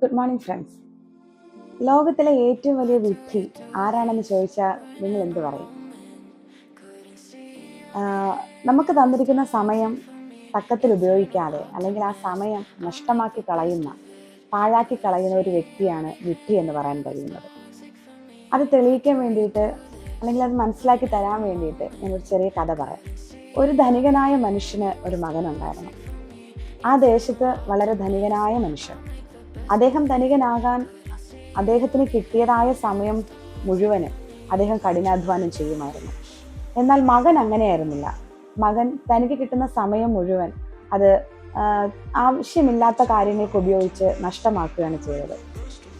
Good morning friends. ലോകത്തിലെ ഏറ്റവും വലിയ വിഡ്ഢി ആരാണെന്ന് ചോദിച്ചാൽ നിങ്ങൾ എന്ത് പറയും? നമുക്ക് തന്നിരിക്കുന്ന സമയം തക്കത്തിൽ ഉപയോഗിക്കാതെ അല്ലെങ്കിൽ ആ സമയം നഷ്ടമാക്കി കളയുന്ന, പാഴാക്കി കളയുന്ന ഒരു വ്യക്തിയാണ് വിഡ്ഢി എന്ന് പറയാൻ കഴിയുന്നത്. അത് തെളിയിക്കാൻ വേണ്ടിയിട്ട് അല്ലെങ്കിൽ അത് മനസ്സിലാക്കി തരാൻ വേണ്ടിയിട്ട് ഞാനൊരു ചെറിയ കഥ പറയാം. ഒരു ധനികനായ മനുഷ്യന് ഒരു മകനുണ്ടായിരുന്നു. ആ ദേശത്ത് വളരെ ധനികനായ മനുഷ്യൻ. അദ്ദേഹം ധനികനാകാൻ അദ്ദേഹത്തിന് കിട്ടിയതായ സമയം മുഴുവനും അദ്ദേഹം കഠിനാധ്വാനം ചെയ്യുമായിരുന്നു. എന്നാൽ മകൻ അങ്ങനെയായിരുന്നില്ല. മകൻ തനിക്ക് കിട്ടുന്ന സമയം മുഴുവൻ അത് ആവശ്യമില്ലാത്ത കാര്യങ്ങൾക്ക് ഉപയോഗിച്ച് നഷ്ടമാക്കുകയാണ് ചെയ്തത്.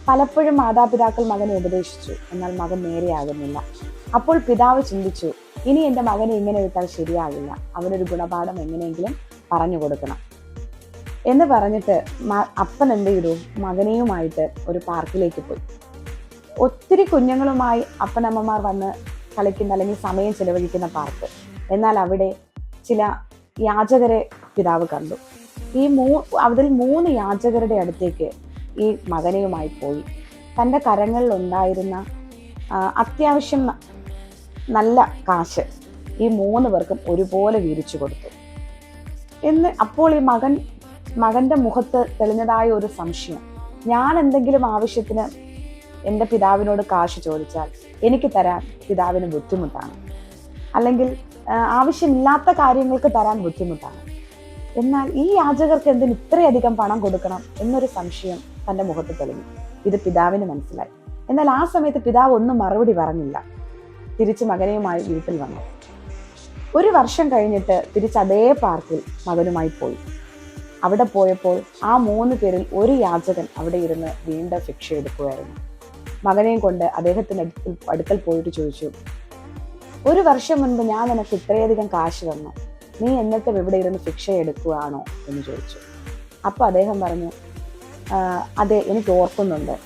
പലപ്പോഴും മാതാപിതാക്കൾ മകനെ ഉപദേശിച്ചു, എന്നാൽ മകൻ നേരെയാകുന്നില്ല. അപ്പോൾ പിതാവ് ചിന്തിച്ചു, ഇനി എൻ്റെ മകനെ ഇങ്ങനെ വിട്ടാൽ ശരിയാകില്ല, അവനൊരു ഗുണപാഠം എങ്ങനെയെങ്കിലും പറഞ്ഞു കൊടുക്കണം എന്ന് പറഞ്ഞിട്ട് അപ്പൻ എന്ത് ചെയ്തു? മകനെയുമായിട്ട് ഒരു പാർക്കിലേക്ക് പോയി. ഒത്തിരി കുഞ്ഞുങ്ങളുമായി അപ്പനമ്മമാർ വന്ന് കളിക്കുന്ന അല്ലെങ്കിൽ സമയം ചെലവഴിക്കുന്ന പാർക്ക്. എന്നാൽ അവിടെ ചില യാചകരെ പിതാവ് കണ്ടു. അതിൽ 3 യാചകരുടെ അടുത്തേക്ക് ഈ മകനെയുമായി പോയി. തൻ്റെ കരങ്ങളിൽ ഉണ്ടായിരുന്ന അത്യാവശ്യം നല്ല കാശ് ഈ 3 പേർക്കും ഒരുപോലെ വീതിച്ചു കൊടുത്തു. അപ്പോൾ ഈ മകന്റെ മുഖത്ത് തെളിഞ്ഞതായ ഒരു സംശയം, ഞാൻ എന്തെങ്കിലും ആവശ്യത്തിന് എൻ്റെ പിതാവിനോട് കാശ് ചോദിച്ചാൽ എനിക്ക് തരാൻ പിതാവിന് ബുദ്ധിമുട്ടാണ്, അല്ലെങ്കിൽ ആവശ്യമില്ലാത്ത കാര്യങ്ങൾക്ക് തരാൻ ബുദ്ധിമുട്ടാണ്. എന്നാൽ ഈ യാചകർക്ക് എന്തിന് ഇത്രയധികം പണം കൊടുക്കണം എന്നൊരു സംശയം തൻ്റെ മുഖത്ത് തെളിഞ്ഞു. ഇത് പിതാവിന് മനസ്സിലായി. എന്നാൽ ആ സമയത്ത് പിതാവ് ഒന്നും മറുപടി പറഞ്ഞില്ല. തിരിച്ച് മകനെയുമായി വീട്ടിൽ വന്നു. 1 വർഷം കഴിഞ്ഞിട്ട് തിരിച്ച് അതേ പാർക്കിൽ മകനുമായി പോയി. അവിടെ പോയപ്പോൾ ആ 3 പേരിൽ ഒരു യാചകൻ അവിടെ ഇരുന്ന് വീണ്ടും ഭിക്ഷ എടുക്കുകയായിരുന്നു. മകനെയും കൊണ്ട് അദ്ദേഹത്തിൻ്റെ അടുക്കൽ പോയിട്ട് ചോദിച്ചു, 1 വർഷം മുൻപ് ഞാൻ നിനക്ക് ഇത്രയധികം കാശ് തന്നു, നീ എന്നിട്ടും ഇവിടെ ഇരുന്ന് ഭിക്ഷ എടുക്കുകയാണോ എന്ന് ചോദിച്ചു. അപ്പോൾ അദ്ദേഹം പറഞ്ഞു, അതെ, എനിക്ക് ഓർക്കുന്നുണ്ട്,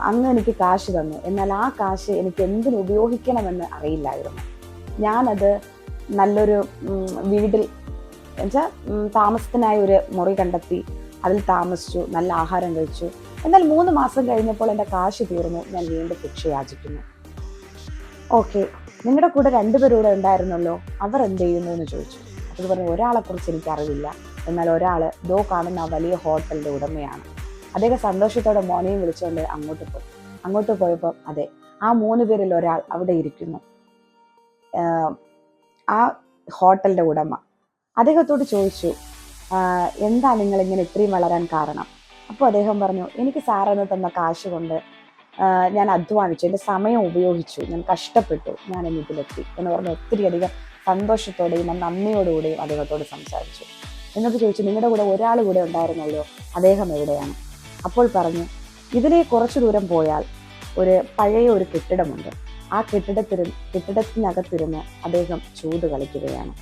അങ്ങ് എനിക്ക് കാശ് തന്നു, എന്നാൽ ആ കാശ് എനിക്ക് എന്തിനു ഉപയോഗിക്കണമെന്ന് അറിയില്ലായിരുന്നു. ഞാനത് നല്ലൊരു വീട്ടിൽ എന്നുവെച്ചാൽ താമസത്തിനായി ഒരു മുറി കണ്ടെത്തി അതിൽ താമസിച്ചു, നല്ല ആഹാരം കഴിച്ചു. എന്നാൽ 3 മാസം കഴിഞ്ഞപ്പോൾ എൻ്റെ കാശ് തീർന്നു, ഞാൻ വീണ്ടും ഭിക്ഷ യാചിക്കുന്നു. ഓക്കെ, നിങ്ങളുടെ കൂടെ 2 പേരൂടെ ഉണ്ടായിരുന്നല്ലോ, അവർ എന്ത് ചെയ്യുന്നു എന്ന് ചോദിച്ചു. അത് പറഞ്ഞു, ഒരാളെക്കുറിച്ച് എനിക്കറിവില്ല, എന്നാൽ ഒരാൾ ദോ കാണുന്ന ആ വലിയ ഹോട്ടലിൻ്റെ ഉടമയാണ്. അദ്ദേഹം സന്തോഷത്തോടെ മോനെയും വിളിച്ചുകൊണ്ട് അങ്ങോട്ട് പോയപ്പോൾ അതെ, ആ 3 പേരിൽ ഒരാൾ അവിടെ ഇരിക്കുന്നു, ആ ഹോട്ടലിൻ്റെ ഉടമ. അദ്ദേഹത്തോട് ചോദിച്ചു, എന്താ നിങ്ങളിങ്ങനെ ഇത്രയും വളരാൻ കാരണം? അപ്പോൾ അദ്ദേഹം പറഞ്ഞു, എനിക്ക് സാറെന്ന് തന്ന കാശ് കൊണ്ട് ഞാൻ അധ്വാനിച്ചു, എൻ്റെ സമയം ഉപയോഗിച്ചു, ഞാൻ കഷ്ടപ്പെട്ടു, ഞാൻ ഇതിലെത്തി എന്ന് പറഞ്ഞ് ഒത്തിരിയധികം സന്തോഷത്തോടെയും നന്ദിയോടുകൂടെയും അദ്ദേഹത്തോട് സംസാരിച്ചു. എന്നിട്ട് ചോദിച്ചു, നിങ്ങളുടെ കൂടെ ഒരാൾ കൂടെ ഉണ്ടായിരുന്നല്ലോ, അദ്ദേഹം എവിടെയാണ്? അപ്പോൾ പറഞ്ഞു, ഇതിലെ കുറച്ചു ദൂരം പോയാൽ പഴയ ഒരു കെട്ടിടമുണ്ട്, ആ കെട്ടിടത്തിനകത്തിരുന്ന് അദ്ദേഹം ചൂത് കളിക്കുകയാണ്.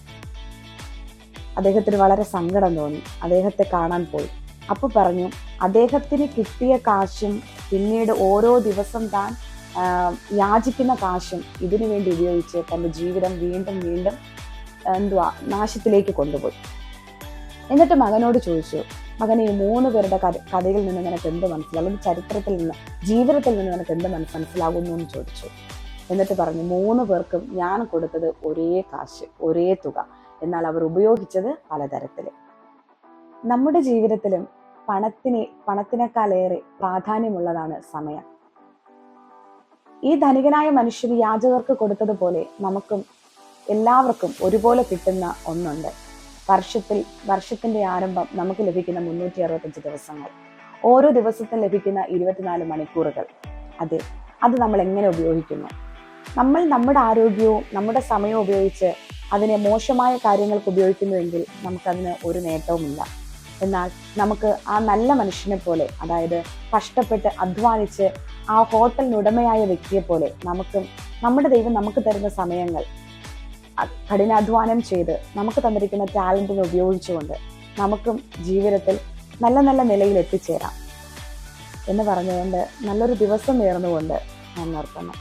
അദ്ദേഹത്തിന് വളരെ സങ്കടം തോന്നി. അദ്ദേഹത്തെ കാണാൻ പോയി. അപ്പോൾ പറഞ്ഞു, അദ്ദേഹത്തിന് കിട്ടിയ കാശും പിന്നീട് ഓരോ ദിവസം താൻ യാചിക്കുന്ന കാശും ഇതിനു വേണ്ടി ഉപയോഗിച്ച് തൻ്റെ ജീവിതം വീണ്ടും നാശത്തിലേക്ക് കൊണ്ടുപോയി. എന്നിട്ട് മകനോട് ചോദിച്ചു, മകനെ, ഈ 3 പേരുടെ കഥയിൽ നിന്ന് നിനക്ക് എന്ത് മനസ്സിലാവും, അല്ലെങ്കിൽ ചരിത്രത്തിൽ നിന്ന്, ജീവിതത്തിൽ നിന്ന് നിനക്ക് എന്ത് മനസ്സിലാകുന്നു എന്ന് ചോദിച്ചു. എന്നിട്ട് പറഞ്ഞു, 3 പേർക്കും ഞാൻ കൊടുത്തത് ഒരേ കാശ്, ഒരേ തുക, എന്നാൽ അവർ ഉപയോഗിച്ചത് പലതരത്തിൽ. നമ്മുടെ ജീവിതത്തിലും പണത്തിനേക്കാളേറെ പ്രാധാന്യമുള്ളതാണ് സമയം. ഈ ധനികനായ മനുഷ്യർ യാചകർക്ക് കൊടുത്തതുപോലെ നമുക്കും എല്ലാവർക്കും ഒരുപോലെ കിട്ടുന്ന ഒന്നുണ്ട്. വർഷത്തിന്റെ ആരംഭം നമുക്ക് ലഭിക്കുന്ന 365 ദിവസങ്ങൾ, ഓരോ ദിവസത്തിനും ലഭിക്കുന്ന 24 മണിക്കൂറുകൾ. അതെ, അത് നമ്മൾ എങ്ങനെ ഉപയോഗിക്കുന്നു? നമ്മൾ നമ്മുടെ ആരോഗ്യവും നമ്മുടെ സമയവും ഉപയോഗിച്ച് അതിനെ മോശമായ കാര്യങ്ങൾക്ക് ഉപയോഗിക്കുന്നുവെങ്കിൽ നമുക്കതിന് ഒരു നേട്ടവുമില്ല. എന്നാൽ നമുക്ക് ആ നല്ല മനുഷ്യനെ പോലെ, അതായത് കഷ്ടപ്പെട്ട് അധ്വാനിച്ച് ആ ഹോട്ടലിനുടമയായ വ്യക്തിയെ പോലെ, നമ്മുടെ ദൈവം നമുക്ക് തരുന്ന സമയങ്ങൾ കഠിനാധ്വാനം ചെയ്ത് നമുക്ക് തന്നിരിക്കുന്ന ടാലന്റിനെ ഉപയോഗിച്ചുകൊണ്ട് നമുക്കും ജീവിതത്തിൽ നല്ല നിലയിൽ എത്തിച്ചേരാം എന്ന് പറഞ്ഞുകൊണ്ട് നല്ലൊരു ദിവസം നേർന്നുകൊണ്ട് ഞാൻ നിർത്തുന്നു.